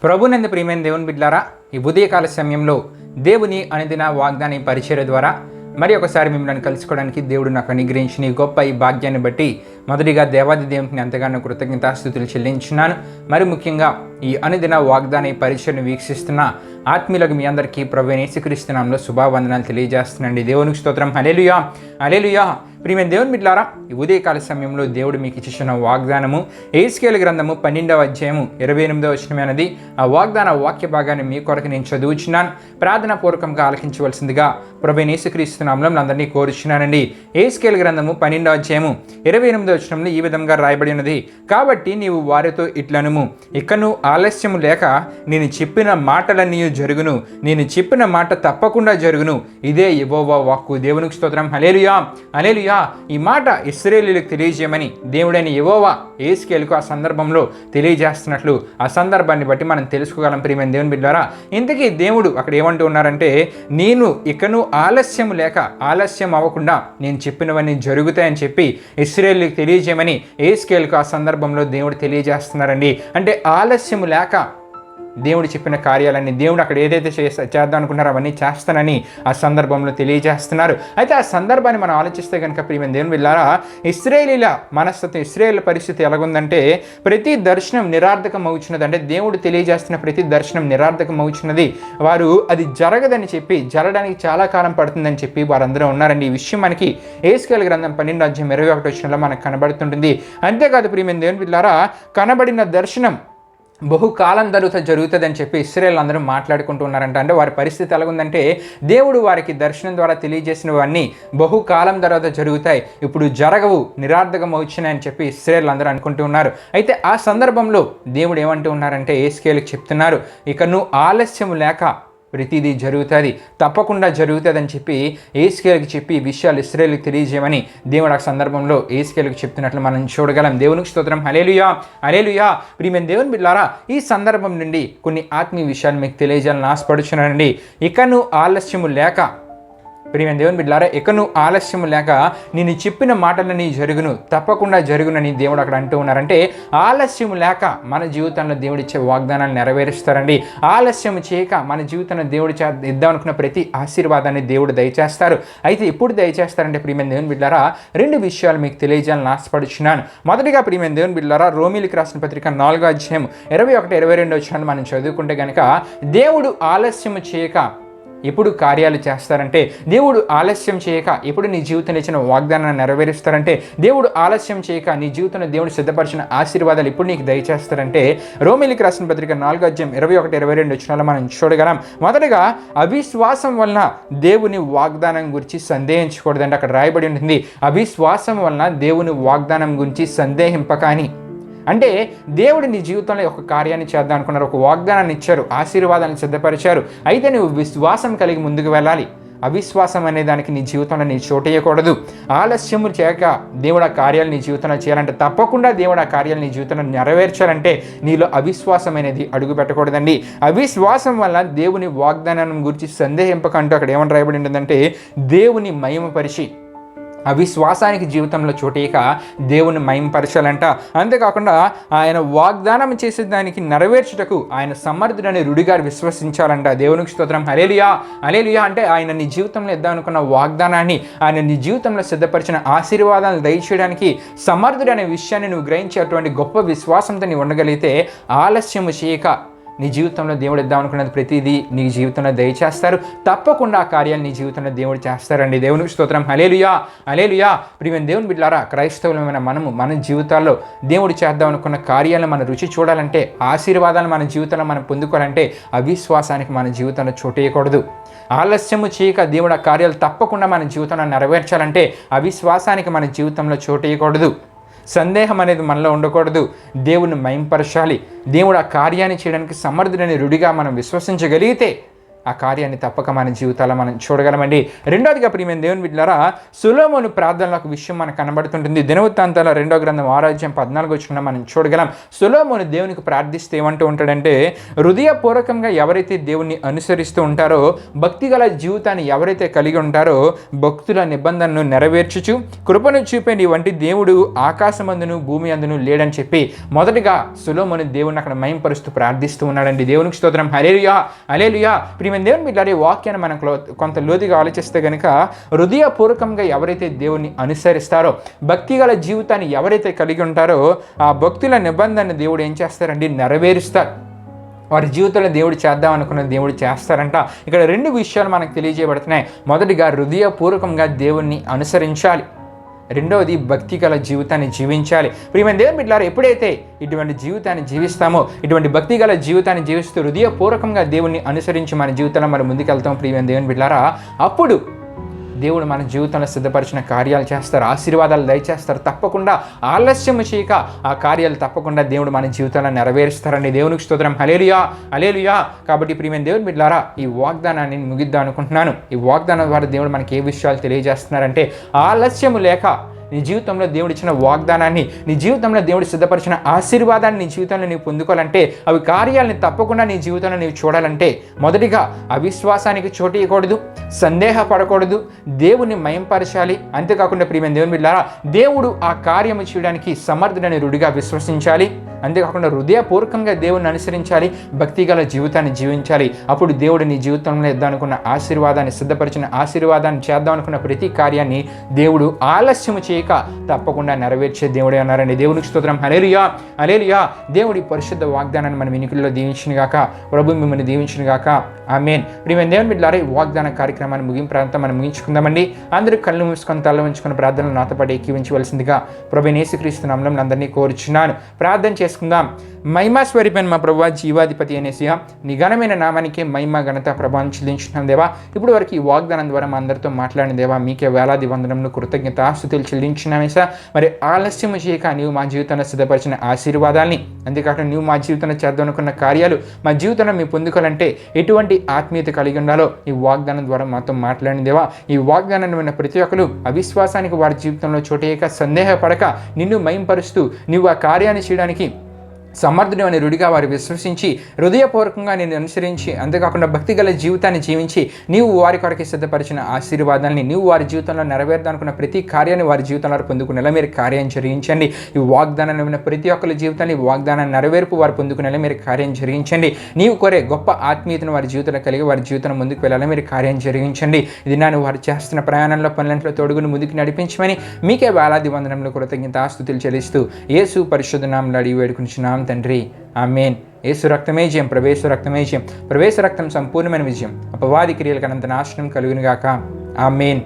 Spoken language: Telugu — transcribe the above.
ప్రభునందు ప్రియమైన దేవుని బిడ్డలారా, ఈ ఉదయకాల సమయంలో దేవుని అనుదిన వాగ్దాన పరిచర్య ద్వారా మరి ఒకసారి మిమ్మల్ని కలుసుకోవడానికి దేవుడు నాకు అనుగ్రహించిన ఈ గొప్ప ఈ భాగ్యాన్ని బట్టి మొదటిగా దేవాది దేవునికి ఎంతగానో కృతజ్ఞతాస్తుతులు చెల్లించున్నాను. మరి ముఖ్యంగా ఈ అనుదిన వాగ్దాన పరిచర్యను వీక్షిస్తున్న ఆత్మీయులకు మీ అందరికీ ప్రభువైన యేసుక్రీస్తు నామములో శుభావందనాలు తెలియజేస్తున్నానండి. దేవునికి స్తోత్రం. హల్లెలూయా, హల్లెలూయా. ప్రియమైన దేవుని బిడ్డలారా, ఈ ఉదయకాల సమయంలో దేవుడు మీకు ఇచ్చిన వాగ్దానము యెహెజ్కేలు గ్రంథము 12వ అధ్యాయము 28వ వచనమైనది. ఆ వాగ్దాన వాక్య భాగాన్ని మీ కొరకు నేను చదువుచున్నాను. ప్రార్థనా పూర్వకంగా ఆలకించవలసిందిగా ప్రభువైన యేసుక్రీస్తు నామములో అందరినీ కోరుచున్నానండి. యెహెజ్కేలు గ్రంథము 12వ అధ్యాయము 28వ వచనంలో ఈ విధంగా రాయబడి ఉన్నది. కాబట్టి నీవు వారితో ఇట్లనుము, ఇకను ఆలస్యము లేక నేను చెప్పిన మాటలన్నీ జరుగును, నేను చెప్పిన మాట తప్పకుండా జరుగును, ఇదే యెహోవా వాక్కు. దేవునికి స్తోత్రం. హల్లెలూయా, హల్లెలూయా. ఈ మాట ఇశ్రాయేలీయులకు తెలియజేయమని దేవుడైన యెహోవా యెహెజ్కేలుకు ఆ సందర్భంలో తెలియజేస్తున్నట్లు ఆ సందర్భాన్ని బట్టి మనం తెలుసుకోగలం. ప్రియమైన దేవుని బిడ్డలారా, ఇంతకీ దేవుడు అక్కడ ఏమంటూ ఉన్నారంటే, నేను ఇకను ఆలస్యం లేక ఆలస్యం అవ్వకుండా నేను చెప్పినవన్నీ జరుగుతాయని చెప్పి ఇశ్రాయేలీయులకు తెలియజేయమని యెహెజ్కేలుకు ఆ సందర్భంలో దేవుడు తెలియజేస్తున్నారండి. అంటే ఆలస్యం లేక దేవుడు చెప్పిన కార్యాలన్నీ దేవుడు అక్కడ ఏదైతే చేద్దాం అనుకున్నారో అవన్నీ చేస్తానని ఆ సందర్భంలో తెలియజేస్తున్నారు. అయితే ఆ సందర్భాన్ని మనం ఆలోచిస్తే కనుక ప్రియమైన దేవుని బిడ్డలారా, ఇశ్రాయేలీల మనస్తత్వం, ఇశ్రాయేల్ పరిస్థితి ఎలాగుందంటే ప్రతి దర్శనం నిరార్థకం అవుతున్నది. అంటే దేవుడు తెలియజేస్తున్న ప్రతి దర్శనం నిరార్థకం అవుతున్నది. వారు అది జరగదని చెప్పి, జరగడానికి చాలా కాలం పడుతుందని చెప్పి వారందరూ ఉన్నారండి. ఈ విషయం మనకి యెహెజ్కేలు గ్రంథం 12వ అధ్యాయం 21వ వచనంలో మనకు కనబడుతుంటుంది. అంతేకాదు ప్రియమైన దేవుని బిడ్డలారా, కనబడిన దర్శనం బహుకాలం తర్వాత జరుగుతుందని చెప్పి ఇశ్రాయేల్ అందరూ మాట్లాడుకుంటూ ఉన్నారంట. అంటే వారి పరిస్థితి ఎలాగుందంటే దేవుడు వారికి దర్శనం ద్వారా తెలియజేసినవన్నీ బహుకాలం తర్వాత జరుగుతాయి, ఇప్పుడు జరగవు, నిరార్థకం వచ్చినాయని చెప్పి ఇశ్రాయేల్ అందరూ అనుకుంటూ ఉన్నారు. అయితే ఆ సందర్భంలో దేవుడు ఏమంటూ ఉన్నారంటే యెహెజ్కేలుకి చెప్తున్నారు, ఇక నువ్వు ఆలస్యం లేక ప్రతిదీ జరుగుతుంది, తప్పకుండా జరుగుతుందని చెప్పి యెహెజ్కేలుకి చెప్పి ఈ విషయాలు ఇశ్రాయేలుకి తెలియజేయమని దేవుడు ఆ సందర్భంలో యెహెజ్కేలుకి చెప్తున్నట్లు మనం చూడగలం. దేవునికి స్తోత్రం. హల్లెలూయా, హల్లెలూయా. ప్రియమైన దేవుని బిడ్డలారా, ఈ సందర్భం నుండి కొన్ని ఆత్మీయ విషయాలు మీకు తెలియజేయాలని ఆశపడుచున్నానండి. ఇకను ఆలస్యము లేక, ప్రియమైన దేవుని బిడ్డలారా, ఇకను ఆలస్యం లేక నేను చెప్పిన మాటలని జరుగును, తప్పకుండా జరుగునని దేవుడు అక్కడ అంటూ ఉన్నారంటే ఆలస్యం లేక మన జీవితంలో దేవుడు ఇచ్చే వాగ్దానాలు నెరవేరుస్తారండి. ఆలస్యం చేయక మన జీవితంలో దేవుడు ఇద్దాం అనుకున్న ప్రతి ఆశీర్వాదాన్ని దేవుడు దయచేస్తారు. అయితే ఎప్పుడు దయచేస్తారంటే ప్రియమైన దేవుని బిడ్డలారా, రెండు విషయాలు మీకు తెలియజేయాలని ఆశపడుచున్నాను. మొదటిగా ప్రియమైన దేవుని బిడ్డలారా, రోమీయులకు రాసిన పత్రిక 4వ అధ్యాయం 21-22 వచనాలు మనం చదువుకుంటే కనుక దేవుడు ఆలస్యం చేయక ఎప్పుడు కార్యాలు చేస్తారంటే, దేవుడు ఆలస్యం చేయక ఎప్పుడు నీ జీవితంలో ఇచ్చిన వాగ్దానాన్ని నెరవేరుస్తారంటే, దేవుడు ఆలస్యం చేయక నీ జీవితంలో దేవుడు సిద్ధపరిచిన ఆశీర్వాదాలు ఎప్పుడు నీకు దయచేస్తారంటే రోమీయులకు రాసిన పత్రిక 4వ అధ్యాయం 21-22 వచనాలు మనం చూడగలం. మొదటగా అవిశ్వాసం వలన దేవుని వాగ్దానం గురించి సందేహించకూడదండి. అక్కడ రాయబడి ఉంటుంది, అవిశ్వాసం వలన దేవుని వాగ్దానం గురించి సందేహింపక అని. అంటే దేవుడు నీ జీవితంలో ఒక కార్యాన్ని చేద్దాం అనుకున్నారు, ఒక వాగ్దానాన్ని ఇచ్చారు, ఆశీర్వాదాన్ని సిద్ధపరిచారు. అయితే నువ్వు విశ్వాసం కలిగి ముందుకు వెళ్ళాలి. అవిశ్వాసం అనే దానికి నీ జీవితంలో నీ చోటేయకూడదు. ఆలస్యము చేయక దేవుడు ఆ కార్యాలు నీ జీవితంలో చేయాలంటే, తప్పకుండా దేవుడు ఆ కార్యాలు నీ జీవితంలో నెరవేర్చాలంటే నీలో అవిశ్వాసం అనేది అడుగు పెట్టకూడదండి. అవిశ్వాసం వల్ల దేవుని వాగ్దానం గురించి సందేహింపకంటూ అక్కడ ఏమని రాయబడి ఉంటుందంటే, దేవుని మహిమపరిచి అవిశ్వాసానికి జీవితంలో చోటేయక దేవుని మహిమపరచాలంట. అంతేకాకుండా ఆయన వాగ్దానం చేసే దానికి నెరవేర్చుటకు ఆయన సమర్థుడని రుడిగారు విశ్వసించాలంట. దేవునికి స్తోత్రం. హల్లెలూయా, హల్లెలూయా. అంటే ఆయన నీ జీవితంలో ఇద్దాం అనుకున్న వాగ్దానాన్ని, ఆయన నీ జీవితంలో సిద్ధపరిచిన ఆశీర్వాదాలను దయచేయడానికి సమర్థుడనే విషయాన్ని నువ్వు గ్రహించే అటువంటి గొప్ప విశ్వాసంతో నీవు ఉండగలిగితే ఆలస్యము చేయక నీ జీవితంలో దేవుడు ఇద్దాం అనుకున్నది ప్రతిదీ నీ జీవితంలో దయచేస్తారు. తప్పకుండా ఆ కార్యాలు నీ జీవితంలో దేవుడు చేస్తారండి. దేవునికి స్తోత్రం. హల్లెలూయా, హల్లెలూయా. ప్రియమైన దేవుని బిడ్డలారా, క్రైస్తవులమైన మనము మన జీవితాల్లో దేవుడు చేద్దాం అనుకున్న కార్యాలను మన రుచి చూడాలంటే, ఆశీర్వాదాలు మన జీవితంలో మనం పొందుకోవాలంటే అవిశ్వాసానికి మన జీవితంలో చోటేయకూడదు. ఆలస్యము చేయక దేవుడు ఆ కార్యాలు తప్పకుండా మన జీవితంలో నెరవేర్చాలంటే అవిశ్వాసానికి మన జీవితంలో చోటేయకూడదు. సందేహం అనేది మనలో ఉండకూడదు. దేవుని మహిమపరచాలి. దేవుడు ఆ కార్యాన్ని చేయడానికి సమర్థుడని రుడిగా మనం విశ్వసించగలిగితే ఆ కార్యాన్ని తప్పక మన జీవితాల్లో మనం చూడగలమండి. రెండోదిగా ప్రియమైన దేవుని బిడ్డలారా, సొలొమోను ప్రార్థనలో ఒక విషయం మనకు కనబడుతుంటుంది. దినవృత్తాంతాల 2వ గ్రంథం 6:14 మనం చూడగలం. సొలొమోను దేవునికి ప్రార్థిస్తే ఏమంటూ ఉంటాడంటే, హృదయపూర్వకంగా ఎవరైతే దేవుణ్ణి అనుసరిస్తూ ఉంటారో, భక్తిగల జీవితాన్ని ఎవరైతే కలిగి ఉంటారో, భక్తుల నిబంధనను నెరవేర్చుచు కృపను చూపే నీ వంటి దేవుడు ఆకాశమందును భూమి అందును లేడని చెప్పి మొదటిగా సొలొమోను దేవుని అక్కడ మహింపరుస్తూ ప్రార్థిస్తూ ఉన్నాడండి. దేవునికి స్తోత్రం. హల్లెలూయా, హల్లెలూయా. ప్రియమైన దేవుని బిడ్డలారా, ఈ వాక్యాన్ని మనం కొంత లోతుగా ఆలోచిస్తే కనుక, హృదయపూర్వకంగా ఎవరైతే దేవుణ్ణి అనుసరిస్తారో, భక్తిగల జీవితాన్ని ఎవరైతే కలిగి ఉంటారో, ఆ భక్తుల నిబంధన దేవుడు ఏం చేస్తారండి? నెరవేరుస్తారు. వారి జీవితంలో దేవుడు చేద్దాం అనుకున్న దేవుడు చేస్తారంట. ఇక్కడ 2 విషయాలు మనకు తెలియజేయబడుతున్నాయి. మొదటిగా హృదయపూర్వకంగా దేవుణ్ణి అనుసరించాలి. రెండవది భక్తి గల జీవితాన్ని జీవించాలి. ప్రియమైన దేవుని బిడ్డలారా, ఎప్పుడైతే ఇటువంటి జీవితాన్ని జీవిస్తామో, ఇటువంటి భక్తి గల జీవితాన్ని జీవిస్తూ హృదయపూర్వకంగా దేవుణ్ణి అనుసరించి మన జీవితంలో మనం ముందుకెళ్తాం ప్రియమైన దేవుని బిడ్డలారా, అప్పుడు దేవుడు మన జీవితంలో సిద్ధపరిచిన కార్యాలు చేస్తారు, ఆశీర్వాదాలు దయచేస్తారు. తప్పకుండా ఆలస్యం చేయక ఆ కార్యాలు తప్పకుండా దేవుడు మన జీవితంలో నెరవేరుస్తారండి. దేవునికి స్తోత్రం. హల్లెలూయా, హల్లెలూయా. కాబట్టి ప్రియమైన దేవుని బిడ్డలారా, ఈ వాగ్దానాన్ని ముగిద్దాం అనుకుంటున్నాను. ఈ వాగ్దానం ద్వారా దేవుడు మనకి ఏ విషయాలు తెలియజేస్తున్నారంటే, ఆలస్యము లేక నీ జీవితంలో దేవుడు ఇచ్చిన వాగ్దానాన్ని, నీ జీవితంలో దేవుడు సిద్ధపరిచిన ఆశీర్వాదాన్ని నీ జీవితంలో నీవు పొందుకోవాలంటే, అవి కార్యాలని తప్పకుండా నీ జీవితంలో నీవు చూడాలంటే, మొదటిగా అవిశ్వాసానికి చోటు ఇవ్వకూడదు, సందేహపడకూడదు, దేవుని మయంపరచాలి. అంతేకాకుండా ప్రియమైన దేవుని బిడ్డలారా, దేవుడు ఆ కార్యము చేయడానికి సమర్థుడని రుడిగా విశ్వసించాలి. అంతేకాకుండా హృదయపూర్వకంగా దేవుని అనుసరించాలి, భక్తిగల జీవితాన్ని జీవించాలి. అప్పుడు దేవుడు నీ జీవితంలో ఇద్దామనుకున్న ఆశీర్వాదాన్ని, సిద్ధపరిచిన ఆశీర్వాదాన్ని, చేద్దాం అనుకున్న ప్రతి కార్యాన్ని దేవుడు ఆలస్యము చేయక తప్పకుండా నెరవేర్చే దేవుడే అన్నారండి. దేవునికి స్తోత్రం. హల్లెలూయా, హల్లెలూయా. దేవుడి పరిశుద్ధ వాగ్దానాన్ని మన వినికిడిలో దీవించిన గాక, ప్రభు మిమ్మల్ని దీవించిన గాక. ఆమేన్. ప్రియమైన దేవుని బిడ్డలారా, ఈ వాగ్దాన కార్యక్రమాన్ని ముగింపు మనం ముగించుకుందామండి. అందరూ కళ్ళు మూసుకొని తల ఉంచుకుని ప్రార్థనలు నాతో పాటు ఎక్కివించవలసిందిగా ప్రభువైన యేసుక్రీస్తు నామములో అందరినీ కోరుచున్నాను. ప్రార్థన చేసుకుందాం. మహిమా స్వరూపైన మా ప్రభువా, జీవాధిపతి అనేసియా, నీ ఘనమైన నామానికే మహిమ ఘనత ప్రభావం చెల్లించున్నాం దేవా. ఇప్పుడు వరకు ఈ వాగ్దానం ద్వారా మా అందరితో మాట్లాడిన దేవా, మీకే వేలాది వందనములు, కృతజ్ఞతాస్తుతులు చెల్లించున్నామేసా. మరి ఆలస్యం చేయక నీవు మా జీవితంలో సిద్ధపరిచిన ఆశీర్వాదాల్ని, అంతేకాకుండా నీవు మా జీవితంలో చేద్దాం అనుకున్న కార్యాలు మా జీవితంలో మేము పొందుకోవాలంటే ఎటువంటి ఆత్మీయత కలిగి ఉండాలో ఈ వాగ్దానం ద్వారా మాతో మాట్లాడిన దేవా. ఈ వాగ్దానాన్ని విన్న ప్రతి ఒక్కరు అవిశ్వాసానికి వారి జీవితంలో చోటేయక, సందేహపడక, నిన్ను మహింపరుస్తూ నీవు ఆ కార్యాన్ని చేయడానికి సమర్థుడు అని రుడిగా వారు విశ్వసించి హృదయపూర్వకంగా నేను అనుసరించి, అంతేకాకుండా భక్తిగల జీవితాన్ని జీవించి నీవు వారి కొరకు సిద్ధపరిచిన ఆశీర్వాదాన్ని, నీవు వారి జీవితంలో నెరవేర్దానుకున్న ప్రతి కార్యాన్ని వారి జీవితంలో పొందుకునేలా మీరు కార్యం జరిగించండి. ఈ వాగ్దానాన్ని విన్న ప్రతి ఒక్కరి జీవితాన్ని వాగ్దానాన్ని నెరవేర్పు వారు పొందుకునేలా మీరు కార్యం జరిగించండి. నీవు కోరే గొప్ప ఆత్మీయతను వారి జీవితంలో కలిగి వారి జీవితం ముందుకు వెళ్ళాలని మీరు కార్యం జరిగించండి. ఇది నన్ను వారు చేస్తున్న ప్రయాణంలో పనులంట్లో తోడుగుని ముందుకు నడిపించమని మీకే వేలాది వందనములు, కృతజ్ఞతాస్తుతులు చెల్లిస్తూ యేసు పరిశుద్ధ నామములో అడిగి వేడుకొనుచున్నాం తండ్రి. ఆమేన్. యేసు రక్తమే జయం, ప్రవేశ రక్తమే జయం, ప్రవేశ రక్తం సంపూర్ణమైన విజయం, అపవాది క్రియలకు అనంత నాశనం కలుగునుగాక. ఆమేన్.